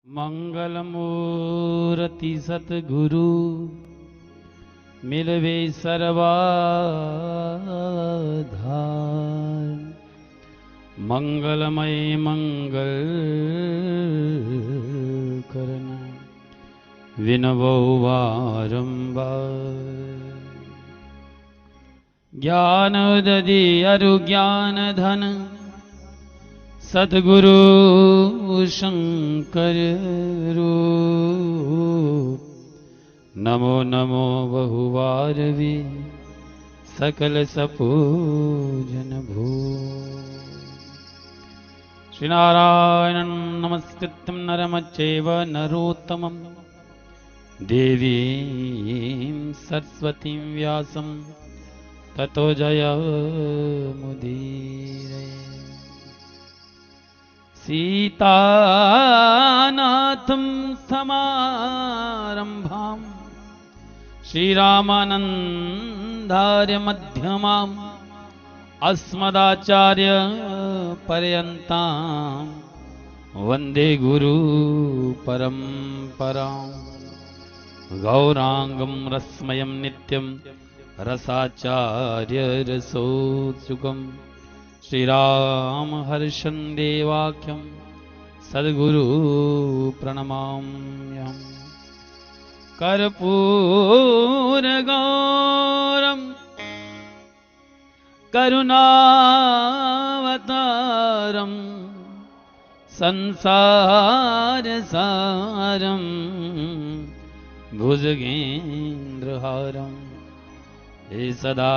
मंगलमूर्ति सतगुरु मिलवे सर्वाधार। मंगलमय मंगल करना विनवो बारंबार। ज्ञान दधि अरुज्ञान धन सतगुरु शंकर रूप। नमो नमो बहुवार वे सकल सपूजन भू। श्री नारायण नमस्कृत्यं नरं चैव नरोत्तमं देवीं सरस्वतीं व्यासं ततो जयमुदीरये। सीतानाथं समारम्भां श्रीरामानन्दार्य मध्यमाम् अस्मदाचार्य पर्यन्तां वन्दे गुरु परम्परां। गौरांगं रसमयं नित्यं रसाचार्य रसोत्सुकं श्रीराम हर्षं देवाख्यं सद्गुरु प्रणमाम्यहम्। कर्पूरगौरं करुणावतारं संसारसारं भुजगेन्द्रहारं सदा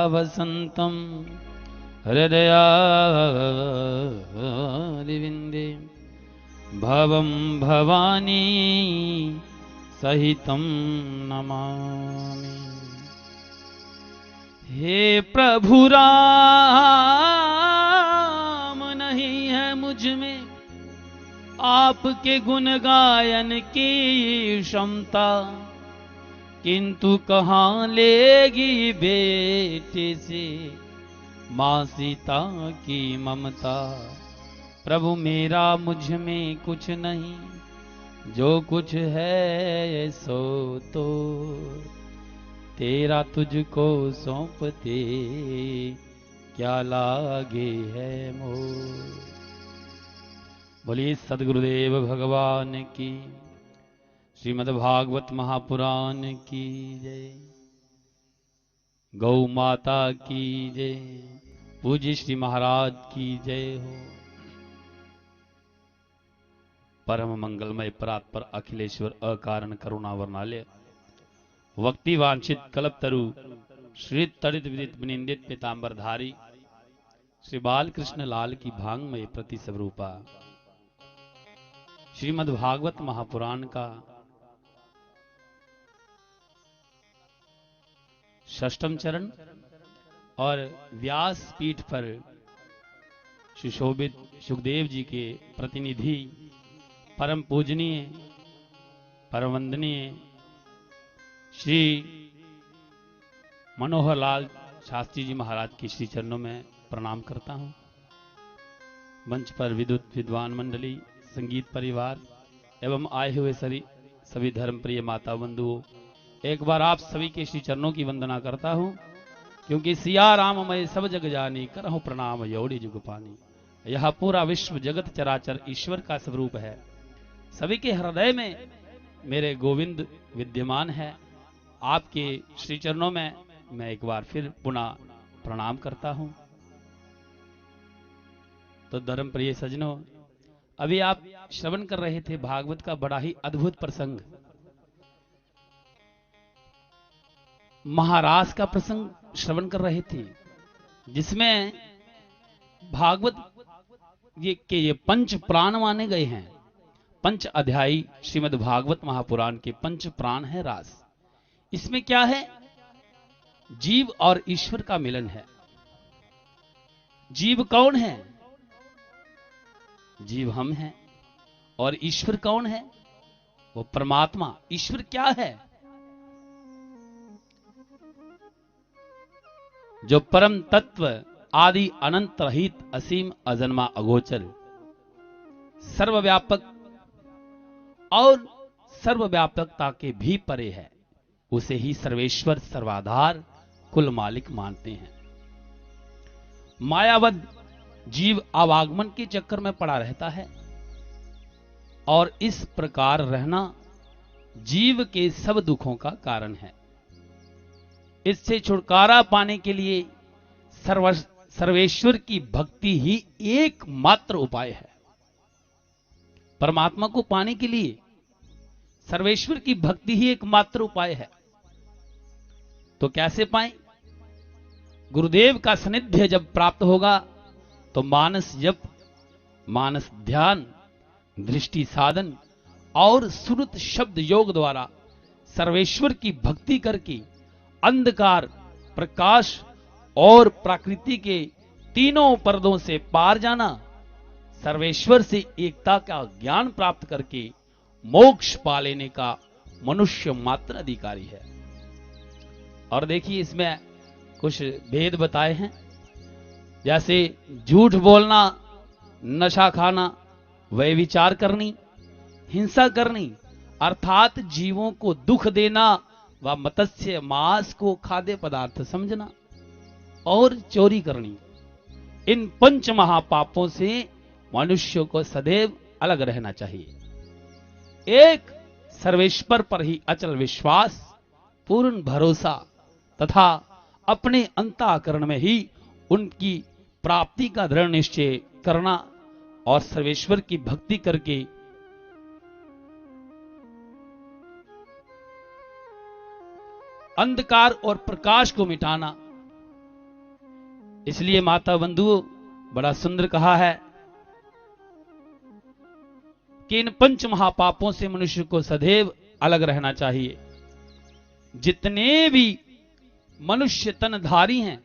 वसन्तं हृदयारविन्दे भवं भवानी सहितं नमामि। हे प्रभु राम नहीं है मुझ में आपके गुण गायन की क्षमता, किंतु कहाँ लेगी बेटे से माँ सीता की ममता। प्रभु मेरा मुझ में कुछ नहीं, जो कुछ है सो तो तेरा तुझको सौंपते क्या लागे है मोह। बोलिए सद्गुरुदेव भगवान की, श्रीमद्भागवत महापुराण की जय। गौ माता की जय। पूज्य श्री महाराज की जय हो। परम मंगलमय परात्पर अखिलेश्वर अकारण करुणा वर्णालय वक्ति वांछित कल्पतरु श्री तड़ित विदित विनिंदित पीतांबरधारी श्री बालकृष्ण लाल की भांगमय प्रति स्वरूपा श्रीमद् भागवत महापुराण का षष्ठम चरण और व्यास पीठ पर सुशोभित सुखदेव जी के प्रतिनिधि परम पूजनीय परम वंदनीय श्री मनोहर लाल शास्त्री जी महाराज के श्री चरणों में प्रणाम करता हूं। मंच पर विद्युत विद्वान मंडली, संगीत परिवार एवं आए हुए सभी धर्म प्रिय माता बंधुओं, एक बार आप सभी के श्री चरणों की वंदना करता हूं, क्योंकि सिया राम मैं सब जग जानी करहूं प्रणाम योड़ी जुग पानी। यह पूरा विश्व जगत चराचर ईश्वर का स्वरूप है। सभी के हृदय में मेरे गोविंद विद्यमान है। आपके श्री चरणों में मैं एक बार फिर पुनः प्रणाम करता हूं। तो धर्म प्रिय सज्जनों, अभी आप श्रवण कर रहे थे भागवत का बड़ा ही अद्भुत प्रसंग, महारास का प्रसंग श्रवण कर रहे थे, जिसमें भागवत ये पंच प्राण माने गए हैं। पंच अध्यायी श्रीमद् भागवत महापुराण के पंच प्राण है रास। इसमें क्या है? जीव और ईश्वर का मिलन है। जीव कौन है? जीव हम हैं। और ईश्वर कौन है? वो परमात्मा। ईश्वर क्या है? जो परम तत्व आदि अनंत रहित असीम अजन्मा अगोचर सर्वव्यापक और सर्वव्यापकता के भी परे है, उसे ही सर्वेश्वर सर्वाधार कुल मालिक मानते हैं। मायावद जीव आवागमन के चक्कर में पड़ा रहता है और इस प्रकार रहना जीव के सब दुखों का कारण है। इससे छुटकारा पाने के लिए सर्वेश्वर की भक्ति ही एकमात्र उपाय है। परमात्मा को पाने के लिए सर्वेश्वर की भक्ति ही एकमात्र उपाय है। तो कैसे पाएं? गुरुदेव का सानिध्य जब प्राप्त होगा तो मानस जप, मानस ध्यान, दृष्टि साधन और श्रुत शब्द योग द्वारा सर्वेश्वर की भक्ति करके अंधकार, प्रकाश और प्रकृति के तीनों पर्दों से पार जाना, सर्वेश्वर से एकता का ज्ञान प्राप्त करके मोक्ष पा लेने का मनुष्य मात्र अधिकारी है। और देखिए इसमें कुछ भेद बताए हैं, जैसे झूठ बोलना, नशा खाना, व्यभिचार करनी, हिंसा करनी अर्थात जीवों को दुख देना व मत्स्य मांस को खाद्य पदार्थ समझना और चोरी करनी, इन पंच महापापों से मनुष्य को सदैव अलग रहना चाहिए। एक सर्वेश्वर पर ही अचल विश्वास, पूर्ण भरोसा तथा अपने अंतःकरण में ही उनकी प्राप्ति का दृढ़ निश्चय करना और सर्वेश्वर की भक्ति करके अंधकार और प्रकाश को मिटाना। इसलिए माता बंधुओं बड़ा सुंदर कहा है कि इन पंच महापापों से मनुष्य को सदैव अलग रहना चाहिए। जितने भी मनुष्य तनधारी हैं,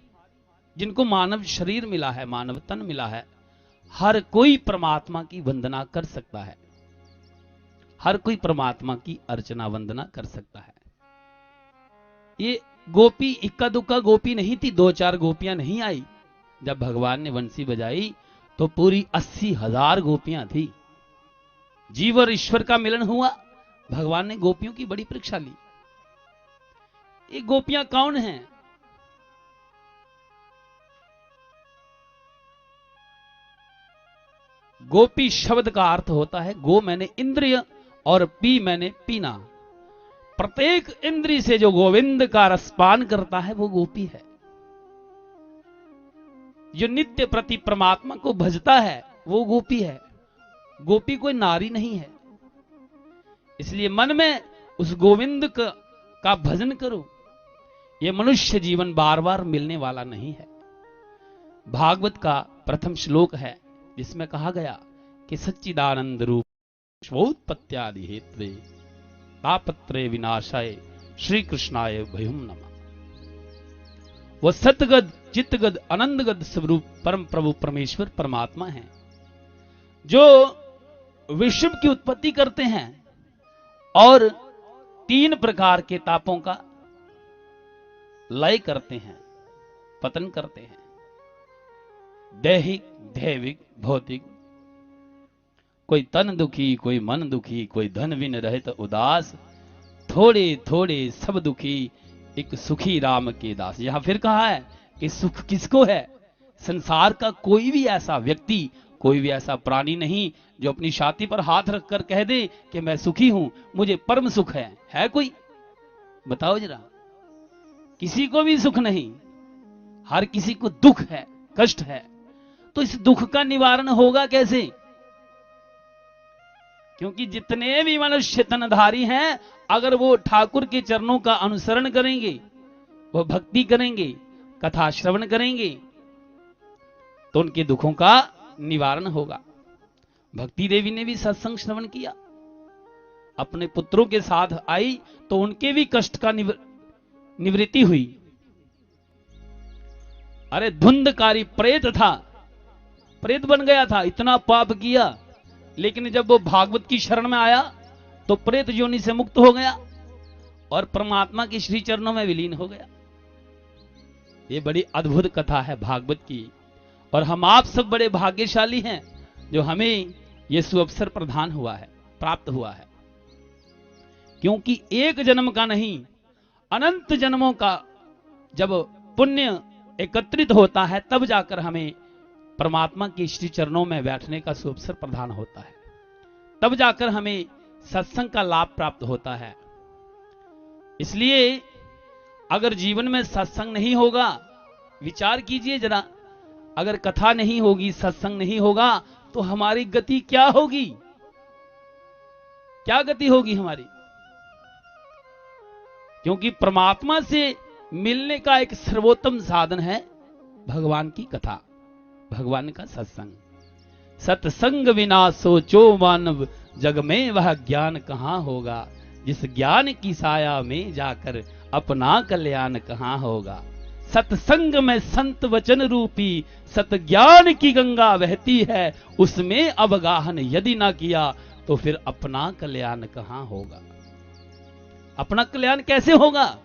जिनको मानव शरीर मिला है, मानव तन मिला है, हर कोई परमात्मा की वंदना कर सकता है, हर कोई परमात्मा की अर्चना वंदना कर सकता है। ये गोपी इक्का दुक्का गोपी नहीं थी, 2-4 गोपियां नहीं आई। जब भगवान ने बंसी बजाई तो पूरी 80,000 गोपियां थी। जीव और ईश्वर का मिलन हुआ, भगवान ने गोपियों की बड़ी परीक्षा ली। ये गोपियां कौन हैं? गोपी शब्द का अर्थ होता है गो मैंने इंद्रिय और पी मैंने पीना। प्रत्येक इंद्रिय से जो गोविंद का रसपान करता है वो गोपी है। जो नित्य प्रति परमात्मा को भजता है वो गोपी है। गोपी कोई नारी नहीं है। इसलिए मन में उस गोविंद का भजन करो। यह मनुष्य जीवन बार बार मिलने वाला नहीं है। भागवत का प्रथम श्लोक है जिसमें कहा गया कि सच्चिदानंद रूप स्वोत्पत्त्यादि हेत्वे तापत्रे विनाशाय श्री कृष्णाय भयुम नमः। वह सतगद चित्तगद आनंदगद स्वरूप परम प्रभु परमेश्वर परमात्मा है, जो विश्व की उत्पत्ति करते हैं और 3 प्रकार के तापों का लय करते हैं, पतन करते हैं। दैहिक, दैविक, भौतिक। कोई तन दुखी, कोई मन दुखी, कोई धन विन रहित उदास, थोड़े थोड़े सब दुखी, एक सुखी राम के दास। यहां फिर कहा है कि सुख किसको है? संसार का कोई भी ऐसा व्यक्ति, कोई भी ऐसा प्राणी नहीं जो अपनी छाती पर हाथ रखकर कह दे कि मैं सुखी हूं, मुझे परम सुख है कोई? बताओ जरा। किसी को भी सुख नहीं, हर किसी को दुख है, कष्ट है। तो इस दुख का निवारण होगा कैसे? क्योंकि जितने भी मनुष्य तनधारी हैं, अगर वो ठाकुर के चरणों का अनुसरण करेंगे, वो भक्ति करेंगे, कथा श्रवण करेंगे, तो उनके दुखों का निवारण होगा। भक्ति देवी ने भी सत्संग श्रवण किया, अपने पुत्रों के साथ आई तो उनके भी कष्ट का निवृत्ति हुई। अरे धुंधकारी प्रेत था, प्रेत बन गया था, इतना पाप किया, लेकिन जब वो भागवत की शरण में आया तो प्रेत योनि से मुक्त हो गया और परमात्मा के श्री चरणों में विलीन हो गया। ये बड़ी अद्भुत कथा है भागवत की, और हम आप सब बड़े भाग्यशाली हैं जो हमें ये सुअवसर प्रदान हुआ है, प्राप्त हुआ है। क्योंकि एक जन्म का नहीं, अनंत जन्मों का जब पुण्य एकत्रित होता है तब जाकर हमें परमात्मा के श्री चरणों में बैठने का सुअवसर प्रदान होता है, तब जाकर हमें सत्संग का लाभ प्राप्त होता है। इसलिए अगर जीवन में सत्संग नहीं होगा, विचार कीजिए जरा, अगर कथा नहीं होगी, सत्संग नहीं होगा तो हमारी गति क्या होगी? क्या गति होगी हमारी? क्योंकि परमात्मा से मिलने का एक सर्वोत्तम साधन है भगवान की कथा, भगवान का सत्संग। सत्संग बिना सोचो मानव, जग में वह ज्ञान कहां होगा। जिस ज्ञान की साया में जाकर अपना कल्याण कहां होगा। सत्संग में संत वचन रूपी सत ज्ञान की गंगा बहती है, उसमें अवगाहन यदि ना किया तो फिर अपना कल्याण कहां होगा। अपना कल्याण कैसे होगा?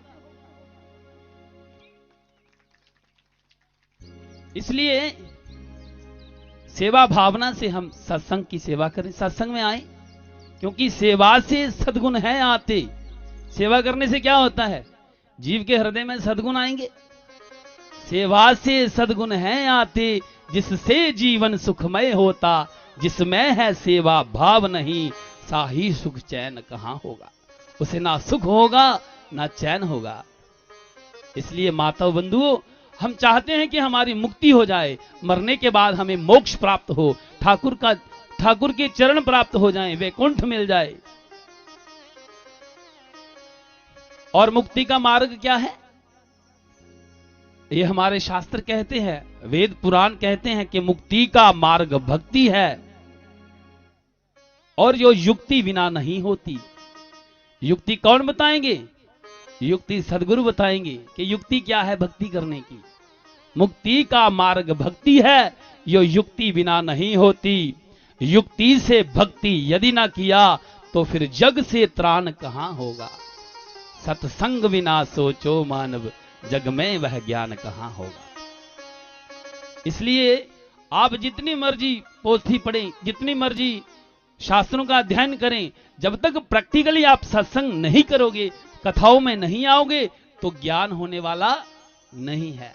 इसलिए सेवा भावना से हम सत्संग की सेवा करें, सत्संग में आए, क्योंकि सेवा से सद्गुण है आते। सेवा करने से क्या होता है? जीव के हृदय में सद्गुण आएंगे। सेवा से सद्गुण है आते, जिससे जीवन सुखमय होता। जिसमें है सेवा भाव नहीं, साही सुख चैन कहां होगा। उसे ना सुख होगा ना चैन होगा। इसलिए माता बंधुओं, हम चाहते हैं कि हमारी मुक्ति हो जाए, मरने के बाद हमें मोक्ष प्राप्त हो, ठाकुर के चरण प्राप्त हो जाएं, वैकुंठ मिल जाए। और मुक्ति का मार्ग क्या है? ये हमारे शास्त्र कहते हैं, वेद पुराण कहते हैं कि मुक्ति का मार्ग भक्ति है, और जो युक्ति बिना नहीं होती। युक्ति कौन बताएंगे? युक्ति सदगुरु बताएंगे कि युक्ति क्या है भक्ति करने की। मुक्ति का मार्ग भक्ति है, जो युक्ति बिना नहीं होती। युक्ति से भक्ति यदि ना किया तो फिर जग से त्राण कहां होगा। सत्संग बिना सोचो मानव, जग में वह ज्ञान कहां होगा। इसलिए आप जितनी मर्जी पोथी पढ़ें, जितनी मर्जी शास्त्रों का अध्ययन करें, जब तक प्रैक्टिकली आप सत्संग नहीं करोगे, कथाओं में नहीं आओगे, तो ज्ञान होने वाला नहीं है।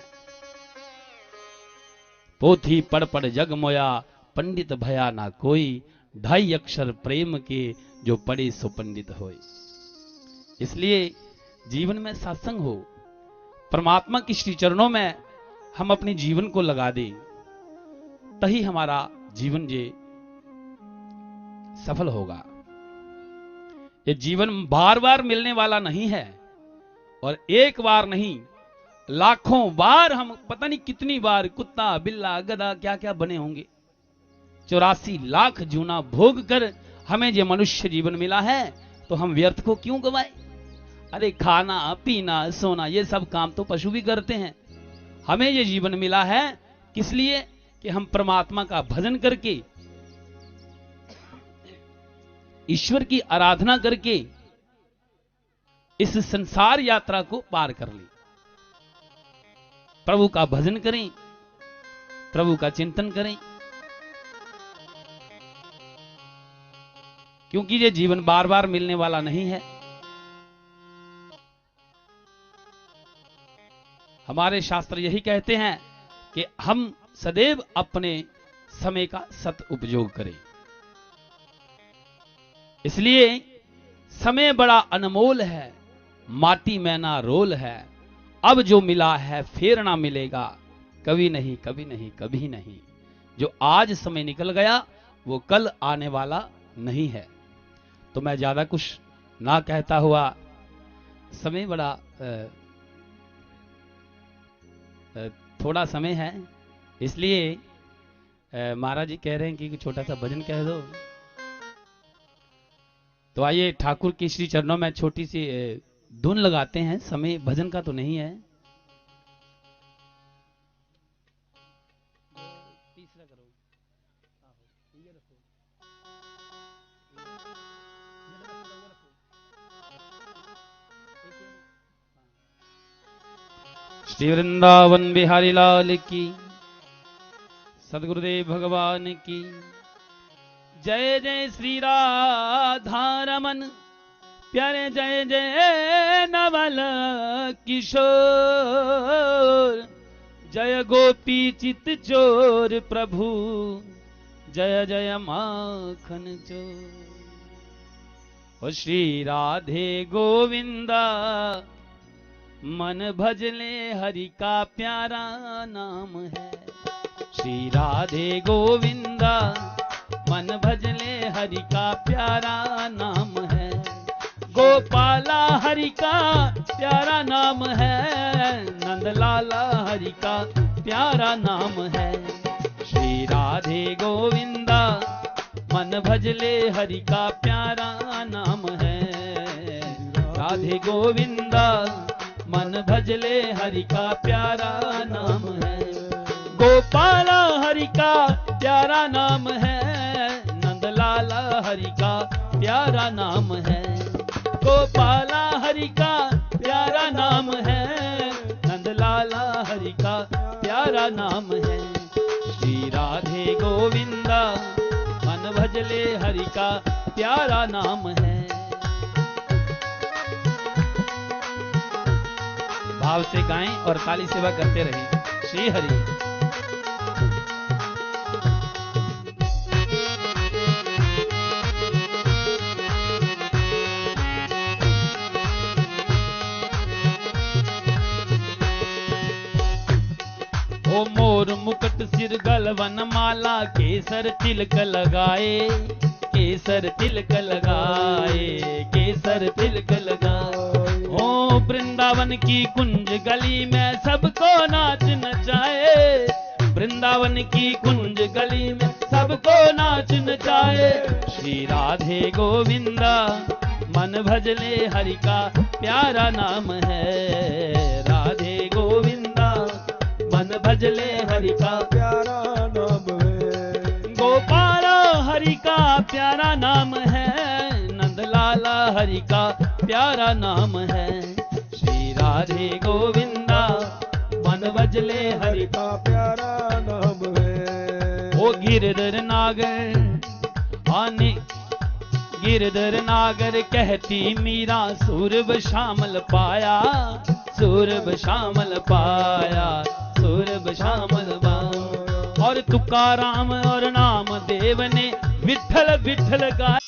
पोथी पढ़ पढ़ जग मोया, पंडित भया ना कोई। 2.5 अक्षर प्रेम के, जो पढ़े सो पंडित होए। इसलिए जीवन में सत्संग हो, परमात्मा की श्री चरणों में हम अपने जीवन को लगा दें, तही हमारा जीवन ये सफल होगा। ये जीवन बार बार मिलने वाला नहीं है, और एक बार नहीं, लाखों बार, हम पता नहीं कितनी बार कुत्ता बिल्ला गधा क्या क्या बने होंगे। 84 लाख जूना भोग कर हमें ये मनुष्य जीवन मिला है, तो हम व्यर्थ को क्यों गवाए? अरे खाना पीना सोना ये सब काम तो पशु भी करते हैं। हमें ये जीवन मिला है किस लिए? कि हम परमात्मा का भजन करके, ईश्वर की आराधना करके इस संसार यात्रा को पार कर लें। प्रभु का भजन करें, प्रभु का चिंतन करें, क्योंकि ये जीवन बार बार मिलने वाला नहीं है। हमारे शास्त्र यही कहते हैं कि हम सदैव अपने समय का सत उपयोग करें। इसलिए समय बड़ा अनमोल है, माटी में ना रोल है। अब जो मिला है फिर ना मिलेगा, कभी नहीं कभी नहीं कभी नहीं। जो आज समय निकल गया वो कल आने वाला नहीं है। तो मैं ज्यादा कुछ ना कहता हुआ, समय बड़ा थोड़ा समय है, इसलिए महाराज जी कह रहे हैं कि छोटा सा भजन कह दो। तो आइए ठाकुर के श्री चरणों में छोटी सी धुन लगाते हैं। समय भजन का तो नहीं है। तीसरा करो, ये रखो, श्री वृंदावन बिहारी लाल की, सदगुरुदेव भगवान की जय। जय श्री राधा रमन प्यारे जय जय नवल किशोर, जय गोपी चित चोर प्रभु, जय जय माखन चोर। ओ श्री राधे गोविंदा, मन भजले हरि का प्यारा नाम है। श्री राधे गोविंदा, मन भजले हरि का प्यारा नाम है। गोपाला हरि का प्यारा नाम है, नंदलाला हरि का प्यारा नाम है। श्री राधे गोविंदा, मन भजले हरि का प्यारा नाम है। राधे गोविंदा, मन भजले हरि का प्यारा नाम है। गोपाला हरि का प्यारा नाम है, नंदलाला हरि का प्यारा नाम है। गोपाला हरि का प्यारा नाम है, नंदलाला हरि का प्यारा नाम है। श्री राधे गोविंदा, मन भजले हरि का प्यारा नाम है। भाव से गाएं और ताली सेवा करते रहें। श्री हरि। ओ मोर मुकुट सिर गलवन माला, केसर तिलक लगाए, केसर तिलक लगाए, केसर तिलक लगाए। ओ वृंदावन की कुंज गली में सबको नाच नचाए, वृंदावन की कुंज गली में सबको नाच नचाए। श्री राधे गोविंदा, मन भजले हरि का प्यारा नाम है। राधे गोविंदा, मन भजले हरि का प्यारा नाम है। गोपाला हरि का प्यारा नाम है, नंदलाला हरि का प्यारा नाम है। श्री राधे गोविंदा, मन भजले हरि का प्यारा नाम है। ओ गिरधर नागर आने, गिरधर नागर कहती मीरा, सूरभ श्यामल पाया, सूरभ श्यामल पाया, सूरभ श्यामल पाया। और तुकाराम और नाम देव ने विठल विठल गाया।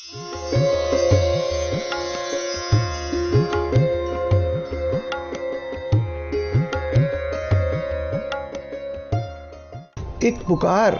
एक पुकार